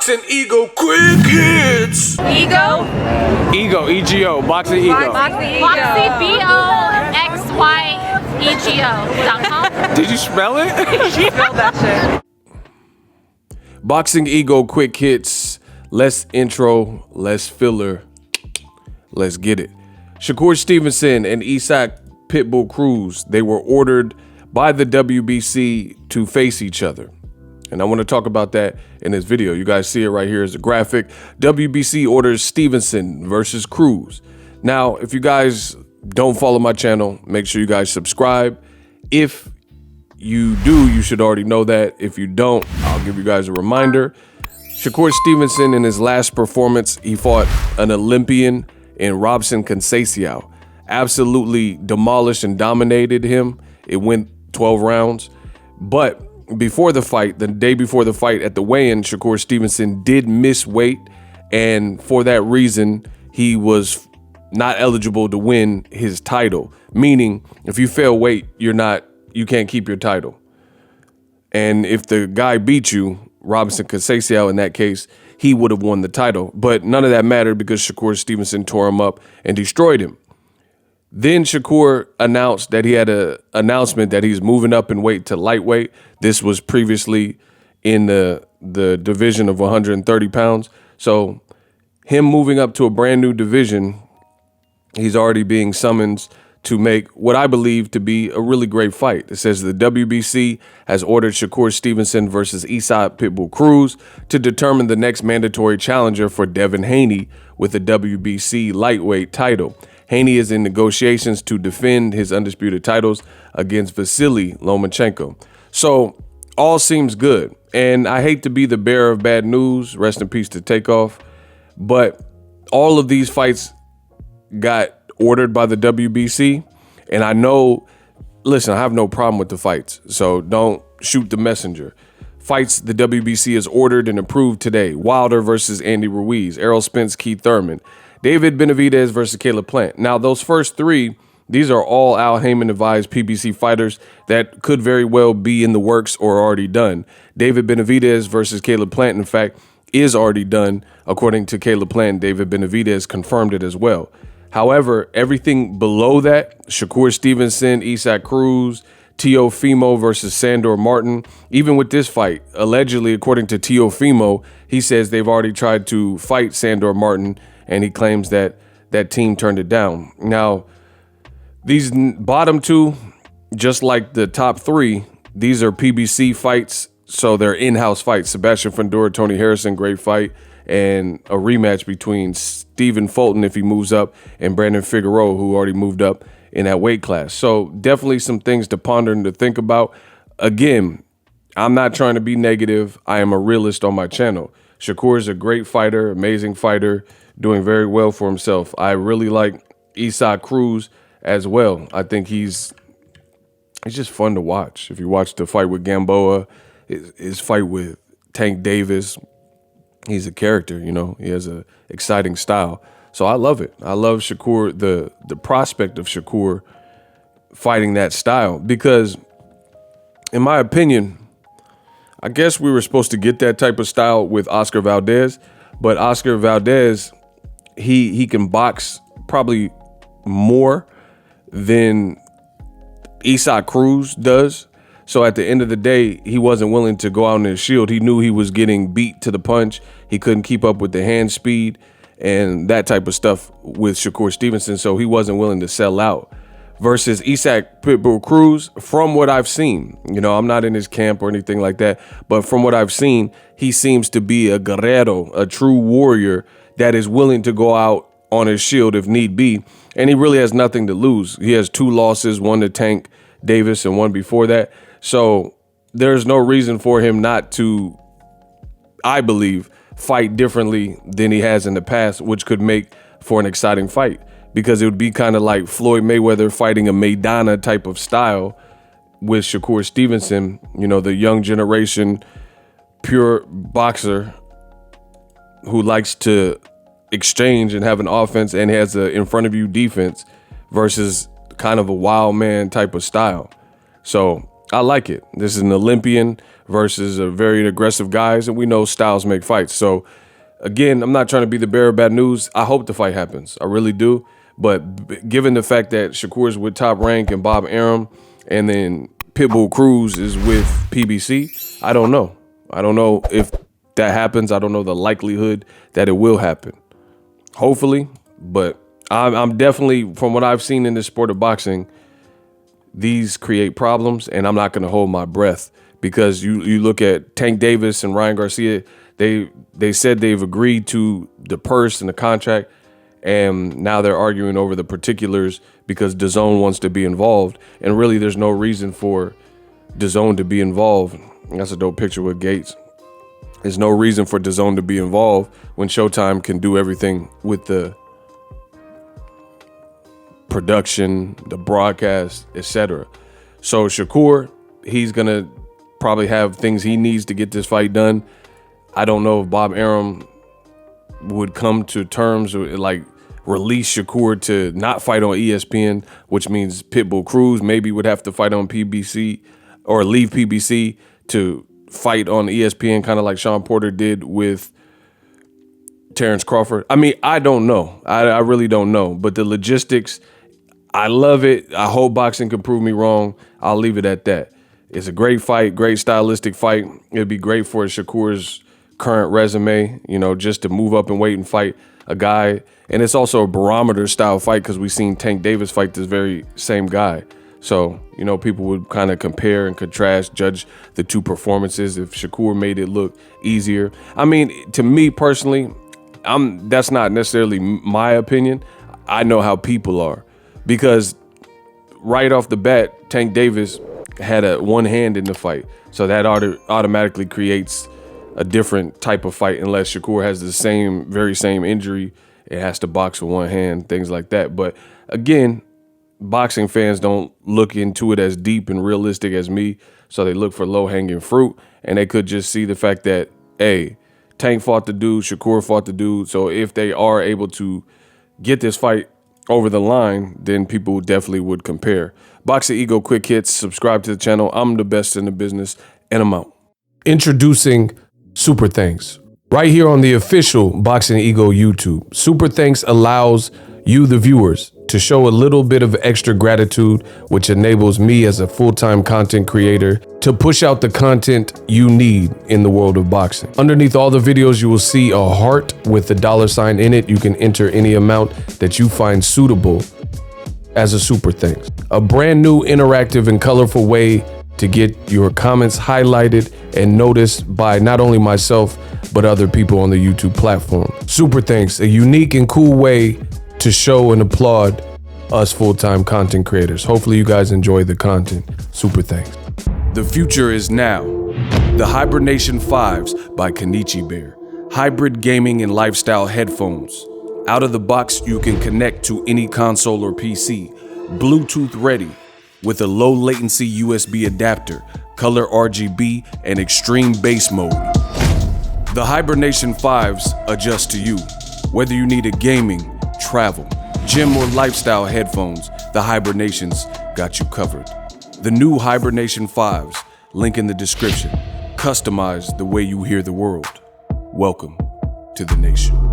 Boxing Ego Quick Hits. Ego? Ego, E-G-O, Boxing Ego. Boxing BOXINGEGO.com. Did you spell it? She spelled that shit. Boxing Ego Quick Hits. Less intro, less filler. Let's get it. Shakur Stevenson and PITBULL Cruz, they were ordered by the WBC to face each other. And I want to talk about that in this video. You guys see it right here as a graphic. WBC orders Stevenson versus Cruz. Now, if you guys don't follow my channel, make sure you guys subscribe. If you do, you should already know that. If you don't, I'll give you guys a reminder. Shakur Stevenson, in his last performance, he fought an Olympian in Robson Conceição. Absolutely demolished and dominated him. It went 12 rounds. But before the fight, the day before the fight at the weigh-in, Shakur Stevenson did miss weight. And for that reason, he was not eligible to win his title. Meaning, if you fail weight, you can't keep your title. And if the guy beat you, Robson Conceição in that case, he would have won the title. But none of that mattered because Shakur Stevenson tore him up and destroyed him. Then Shakur announced that he had an announcement that he's moving up in weight to lightweight. This was previously in the division of 130 pounds. So him moving up to a brand new division, he's already being summoned to make what I believe to be a really great fight. It says the WBC has ordered Shakur Stevenson versus PITBULL Cruz to determine the next mandatory challenger for DEVIN Haney with the WBC lightweight title. Haney is in negotiations to defend his undisputed titles against Vasily Lomachenko. So all seems good. And I hate to be the bearer of bad news, rest in peace to Takeoff, but all of these fights got ordered by the WBC. And I know, listen, I have no problem with the fights, so don't shoot the messenger. Fights the WBC has ordered and approved today: Wilder versus Andy Ruiz, Errol Spence, Keith Thurman, David Benavidez versus Caleb Plant. Now, those first three, these are all Al Heyman advised PBC fighters that could very well be in the works or already done. David Benavidez versus Caleb Plant, in fact, is already done. According to Caleb Plant, David Benavidez confirmed it as well. However, everything below that, Shakur Stevenson, Cruz, Teofimo versus Sandor Martin, even with this fight, allegedly, according to Teofimo, he says they've already tried to fight Sandor Martin, and he claims that that team turned it down. Now, these bottom two, just like the top three, these are PBC fights, so they're in-house fights. Sebastian Fundora, Tony Harrison, great fight, and a rematch between Stephen Fulton, if he moves up, and Brandon Figueroa, who already moved up in that weight class. So definitely some things to ponder and to think about. Again, I'm not trying to be negative. I am a realist on my channel. Shakur is a great fighter, amazing fighter, doing very well for himself. I really like Cruz as well. I think he's just fun to watch. If you watch the fight with Gamboa, his fight with Tank Davis, he's a character, you know. He has an exciting style. So I love it. I love Shakur, the prospect of Shakur fighting that style, because in my opinion, I guess we were supposed to get that type of style with Oscar Valdez, but Oscar Valdez, he can box probably more than Cruz does. So at the end of the day, he wasn't willing to go out on his shield. He knew he was getting beat to the punch. He couldn't keep up with the hand speed and that type of stuff with Shakur Stevenson, so he wasn't willing to sell out. Versus PITBULL Cruz, from what I've seen, you know, I'm not in his camp or anything like that, but from what I've seen, he seems to be a guerrero, a true warrior that is willing to go out on his shield if need be, and he really has nothing to lose. He has 2 losses, one to Tank Davis and one before that. So there's no reason for him not to, I believe, fight differently than he has in the past, which could make for an exciting fight, because it would be kind of like Floyd Mayweather fighting a Maidana type of style with Shakur Stevenson, you know, the young generation, pure boxer who likes to exchange and have an offense and has a in front of you defense, versus kind of a wild man type of style. So I like it. This is an Olympian versus a very aggressive guys, and we know styles make fights. So, again, I'm not trying to be the bearer of bad news. I hope the fight happens. I really do. But given the fact that Shakur's with Top Rank and Bob Arum, and then Pitbull Cruz is with PBC, I don't know. I don't know if that happens. I don't know the likelihood that it will happen. Hopefully, but I'm definitely, from what I've seen in this sport of boxing, these create problems, and I'm not going to hold my breath, because you look at Tank Davis and Ryan Garcia, they said they've agreed to the purse and the contract, and now they're arguing over the particulars because DAZN wants to be involved, and really there's no reason for DAZN to be involved. That's a dope picture with Gates. There's no reason for DAZN to be involved when Showtime can do everything with the production, the broadcast, etc. So Shakur, he's gonna probably have things he needs to get this fight done. I don't know if Bob Arum would come to terms with, like, release Shakur to not fight on ESPN, which means Pitbull Cruz maybe would have to fight on PBC or leave PBC to fight on ESPN, kind of like Sean Porter did with Terrence Crawford. I mean, I don't know. I really don't know. But the logistics, I love it. I hope boxing can prove me wrong. I'll leave it at that. It's a great fight, great stylistic fight. It'd be great for Shakur's current resume, you know, just to move up and wait and fight a guy. And it's also a barometer style fight because we've seen Tank Davis fight this very same guy. So, you know, people would kind of compare and contrast, judge the two performances if Shakur made it look easier. I mean, to me personally, that's not necessarily my opinion. I know how people are, because right off the bat, Tank Davis had one hand in the fight. So that automatically creates a different type of fight, unless Shakur has the very same injury. It has to box with one hand, things like that. But again, boxing fans don't look into it as deep and realistic as me. So they look for low-hanging fruit, and they could just see the fact that, hey, Tank fought the dude, Shakur fought the dude. So if they are able to get this fight over the line, then people definitely would compare. Boxing Ego Quick Hits, subscribe to the channel. I'm the best in the business, and I'm out. Introducing Super Thanks, right here on the official Boxing Ego YouTube. Super Thanks allows you, the viewers, to show a little bit of extra gratitude, which enables me as a full-time content creator to push out the content you need in the world of boxing. Underneath all the videos, you will see a heart with the $sign in it. You can enter any amount that you find suitable as a super thanks. A brand new, interactive, and colorful way to get your comments highlighted and noticed by not only myself, but other people on the YouTube platform. Super thanks, a unique and cool way to show and applaud us full-time content creators. Hopefully you guys enjoy the content. Super thanks. The future is now. The Hibernation 5s by Kenichi Bear. Hybrid gaming and lifestyle headphones. Out of the box, you can connect to any console or PC. Bluetooth ready with a low latency USB adapter, color RGB, and extreme bass mode. The Hibernation 5s adjust to you. Whether you need a gaming, travel, gym, or lifestyle headphones, the Hibernations got you covered. The new Hibernation 5s, link in the description. Customize the way you hear the world. Welcome to the nation.